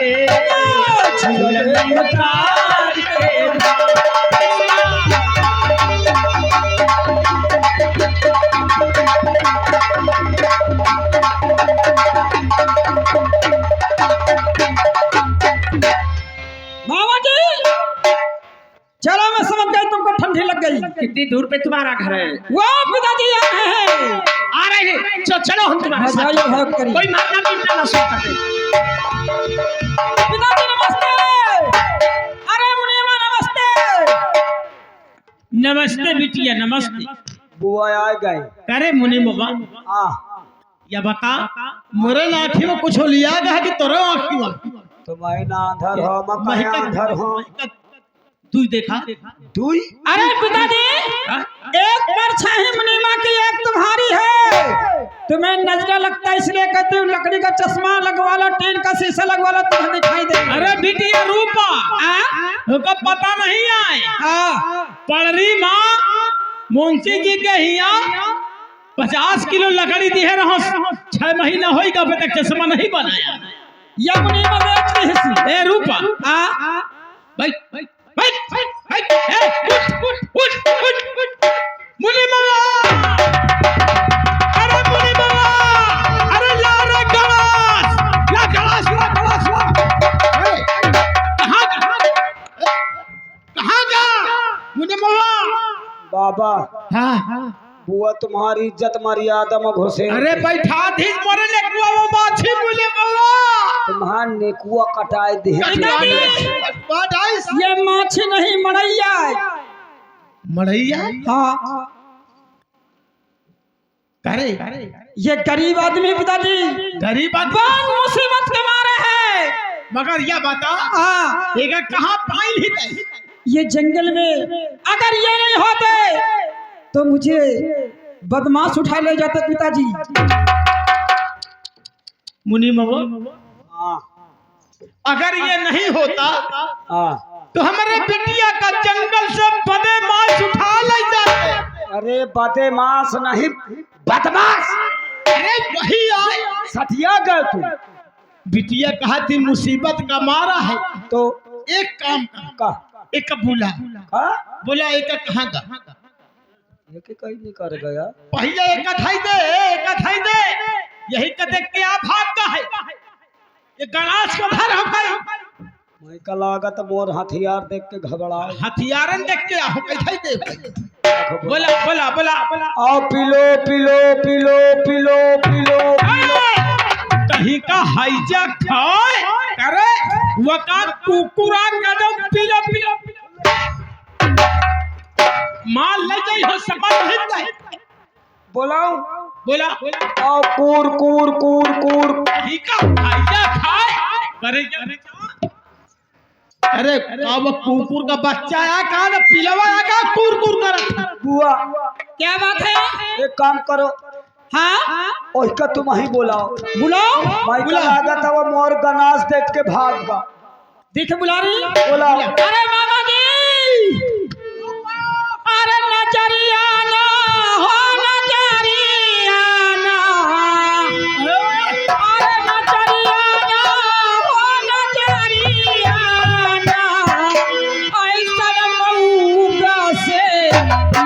के झूलन उतार के मामा जी चलो मैं समझ गई तुमको ठंडी लग गई। कितनी दूर पे तुम्हारा घर है? वो पिताजी हैं आ रहे हैं। चलो हम तुम्हारे साथ। जाइए भाग करिए। कोई मारना पीटना ना शुरू कर दे। पिताजी नमस्ते। अरे मुनीमा नमस्ते। नमस्ते बिटिया नमस्ते। बुआ आ गए। अरे मुनि बाबा या बता मेरे लाठी में कुछ लिया गया कि तोरे आँखी में तुम्हारे ना अंधर हो मैं अंधर हो तू देखा दुई। अरे पिताजी एक परछाई मुनीमा की एक तुम्हारी है। तुम्हें नजर लगता है इसलिए कहते हो लकड़ी का चश्मा लगवा लो टीन का शीशा लगवा लो तुम्हें दिखाई दे। अरे बिटिया रूपा तो पता नहीं आए पड़री माँ मुंशी जी के हिया 50 किलो लकड़ी दी है रहो 6 महीना होगा अभी तक चश्मा नहीं बनाया। या मुनीमा बेचती है। ए रूपा भाई भाई भाई भाई मुनि बाबा अरे मुनि बाबा अरे ला रे गलास कहाँ जा मुनि बाबा बाबा हाँ बुआ तुम्हारी इज्जत मर्यादा में घुसे। अरे बैठा थी मरे ले कुआ वो माछी मुनि बाबा तुम्हार नेकुआ कटाए दे। ये ये माछी नहीं मड़ैया मड़ैया हाँ करे ये गरीब आदमी पिताजी गरीब बहुत मुसीबत के मारे है। मगर यह बता हाँ एक कहाँ पाई ही ये जंगल में अगर ये नहीं होते तो मुझे बदमाश उठा ले जाते पिताजी। मुनि बाबा अगर ये नहीं होता तो हमारे बिटिया का जंगल से बदमाश उठा ले जाते। अरे बदमाश नहीं बदमाश। अरे वही आए सटिया गए तू। बिटिया कहा थी मुसीबत का मारा है तो एक काम का एक बोला एक कहाँ का ये कहीं नहीं कर गया। पहले एक दे यही का देख के आप भागता है ये गलास को भर हो गए। मैं का लागत मोर हथियार देख के घबरा हथियारन देख के हो कैसे दे बोला आओ pillow pillow pillow pillow pillow कहीं का हाइजा खाए करे वका कुकुरा कदम पिलो माल ले जाई हो समझ नहीं बोलाओ बोला आओ कूर कूर कूर कूर ठीक है हाइजा खाए करे अरे अब कुकुर का बच्चा आया कहा ना पिलवा आया कहा कूर कर बुआ क्या बात है एक काम करो हाँ उसका तुम ही बुलाओ मैं बुला लागत है वो मोर गनास देख के भाग गा देखे बुला रही बुलाओ। अरे मामा जी अरे नजरिया ना हो नजरिया ना अरे नजरिया ना हो नजरिया ना ऐसा मऊगा से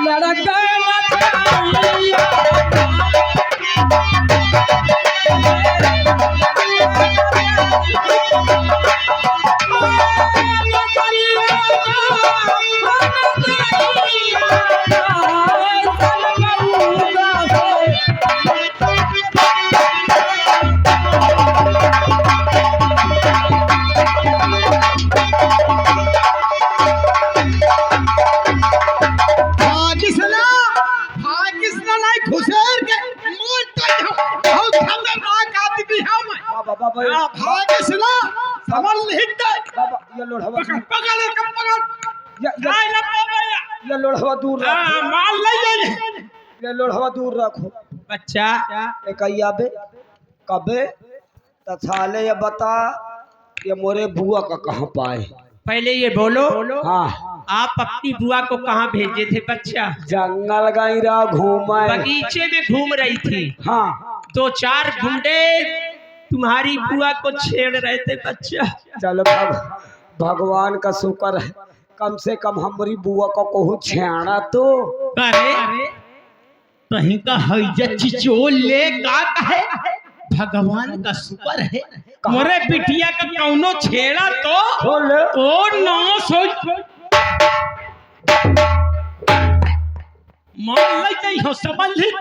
लड़का नजरिया ये लोढ़वा दूर रखो माल ले ये लोढ़वा दूर रखो अच्छा एक आबे कबे तथाले ये बता ये मोरे बुआ का कहाँ पाए। पहले ये बोलो हाँ आप अपनी बुआ को कहाँ भेजे थे बच्चा? जंगल गई रहा घूमे बगीचे में घूम रही थी। हाँ 2-4 गुंडे तुम्हारी बुआ को छेड़ रहे थे बच्चा। चलो भगवान का शुक्र है, कम से कम हमारी बुआ को कहूँ छेड़ा तो। अरे कहीं का हैजा चिचोल ले का है, भगवान का शुक्र है मोरे बिटिया का कौनो छेड़ा तो बोले ओ नो सोच मान लेते हो संबंधित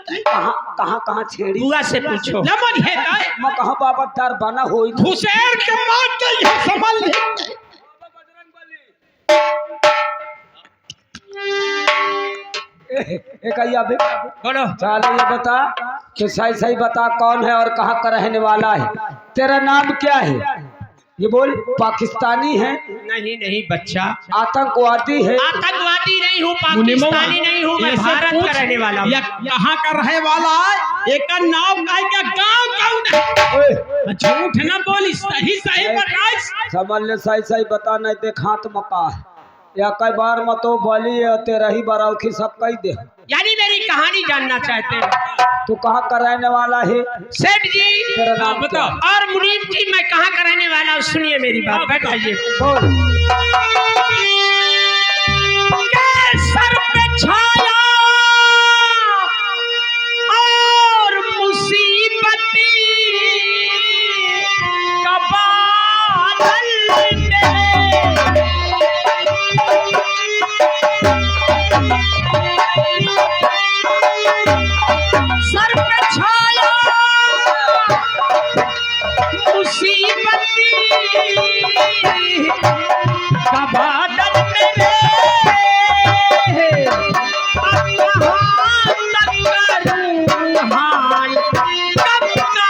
कहाँ छेड़ी बुआ से पूछो। न मन है काय मैं कहाँ बाबा डर बना होई घुसेर के मार गई है संबंधित। एक अभी बोलो। चलो ये बता कि सही सही बता कौन है और कहाँ का रहने वाला है, तेरा नाम क्या है ये बोल। पाकिस्तानी है? नहीं नहीं बच्चा, आतंकवादी है? आतंकवादी नहीं हूँ, पाकिस्तानी नहीं हूँ, मैं भारत का रहने वाला हूँ। कहाँ का रहे वाला है, एक नाम का क्या गांव कौन है, झूठ न बोली सही सही बताए। समझ ले सही सही बता, नहीं देख हाथ मका है या कई बार मत तो बोली तेरा ही बराउखी सब कही दे। यानी मेरी कहानी जानना चाहते हैं? तू कहाँ का रहने वाला है? सेठ जी तेरा नाम बताओ। और मुनीम जी मैं कहाँ का रहने वाला हूँ, सुनिए मेरी बात, बैठाइए। बोल। के सर पे छाया और मुसीबती का बादल सर पे छाया मुसीबती का बादल मेरे, अब कहाँ तक करूं हाल, कब का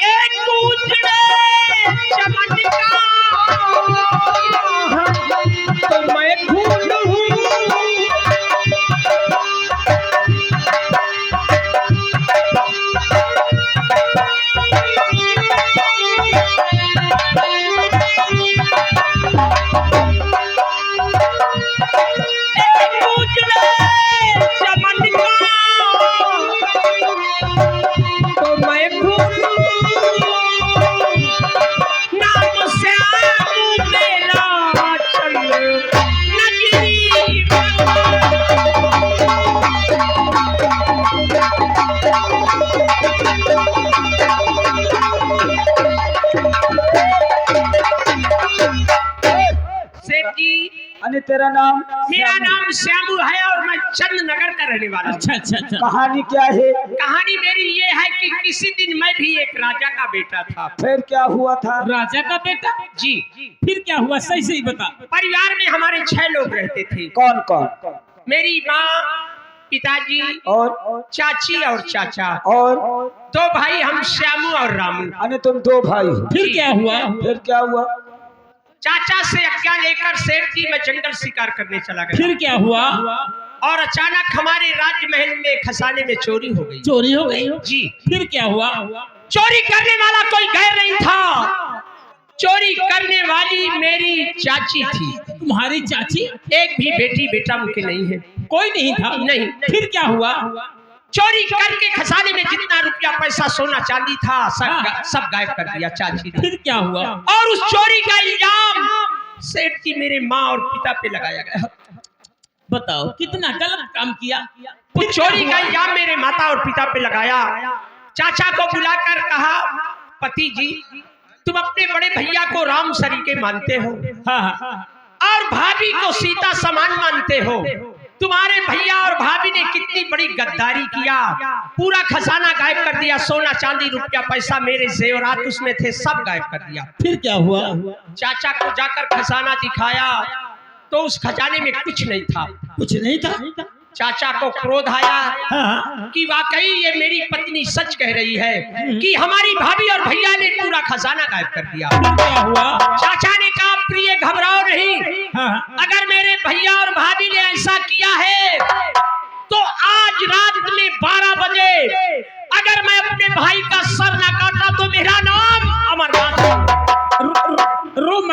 एक उजड़े चमन का तो मैं फूल हूँ। एक उजड़े चमन का तो मैं फूल नाम श्याम मेरा चल नगरी। सेठ जी अने तेरा नाम? मेरा नाम श्यामू है और मैं चंद नगर का रहने वाला हूँ। अच्छा कहानी क्या है? कहानी मेरी ये है कि किसी दिन मैं भी एक राजा का बेटा था। फिर क्या हुआ था? राजा का बेटा जी। फिर क्या हुआ सही सही बता। परिवार में हमारे 6 लोग रहते थे। कौन कौन? मेरी माँ, पिताजी और चाची और चाचा, और 2 भाई हम श्यामू और रामू। अने तुम 2 भाई हो? फिर क्या हुआ? फिर क्या हुआ? चाचा से आज्ञा लेकर सेठ जी मैं जंगल शिकार करने चला गया फिर क्या हुआ? और अचानक हमारे राजमहल में खजाने में चोरी हो गई। चोरी हो गई? जी। फिर क्या हुआ? चोरी करने वाला कोई गैर नहीं था, चोरी करने वाली मेरी चाची थी। तुम्हारी चाची? एक भी बेटी बेटा उनके नहीं है। कोई नहीं था? नहीं। फिर क्या हुआ? चोरी करके खजाने में जितना रुपया पैसा सोना चांदी था सब गायब कर दिया चाची ने। फिर क्या हुआ? और उस चोरी का इल्जाम सेठ जी मेरे माँ और पिता पे लगाया गया। बताओ कितना गलत काम किया। उस चोरी का इल्जाम मेरे माता और पिता पे लगाया। चाचा को बुलाकर कहा, पति जी तुम अपने बड़े भैया को राम सरीके मानते हो और भाभी को सीता समान मानते हो। तुम्हारे भैया और भाभी ने कितनी बड़ी गद्दारी किया, पूरा खजाना गायब कर दिया, सोना चांदी रुपया पैसा मेरे जेवरात उसमें थे सब गायब कर दिया। फिर क्या हुआ? चाचा को जाकर खजाना दिखाया तो उस खजाने में कुछ नहीं था। कुछ नहीं था? चाचा को क्रोध आया कि वाकई ये मेरी पत्नी सच कह रही है कि हमारी भाभी और भैया ने पूरा खजाना गायब कर दिया। फिर क्या हुआ? चाचा ने कहा, प्रिय घबराओ नहीं, अगर मेरे भैया और भाभी ने ऐसा किया है तो आज रात में 12 बजे अगर मैं अपने भाई का सर न काटा तो मेरा नाम अमरनाथ।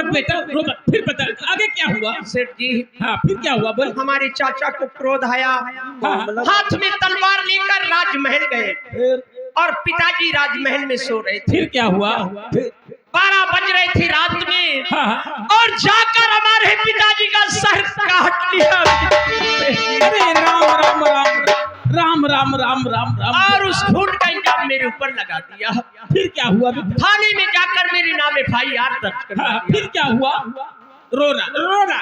मत बेटा, रो मत। फिर बता आगे क्या हुआ? सेठ जी, हाँ फिर क्या हुआ बोल? हमारे चाचा को क्रोध आया, हाथ में तलवार लेकर राजमहल गए और पिताजी राजमहल में सो रहे थे। फिर क्या हुआ? 12 बज रहे थे रात में, हाँ। और जाकर हमारे पिताजी का सर काट लिया। अरे राम राम राम राम राम राम राम राम। और उस खून का इल्जाम मेरे ऊपर लगा दिया। फिर क्या हुआ? थाने में जाकर मेरे नाम FIR दर्ज कर हाँ, दिया। फिर क्या हुआ? रोना रोना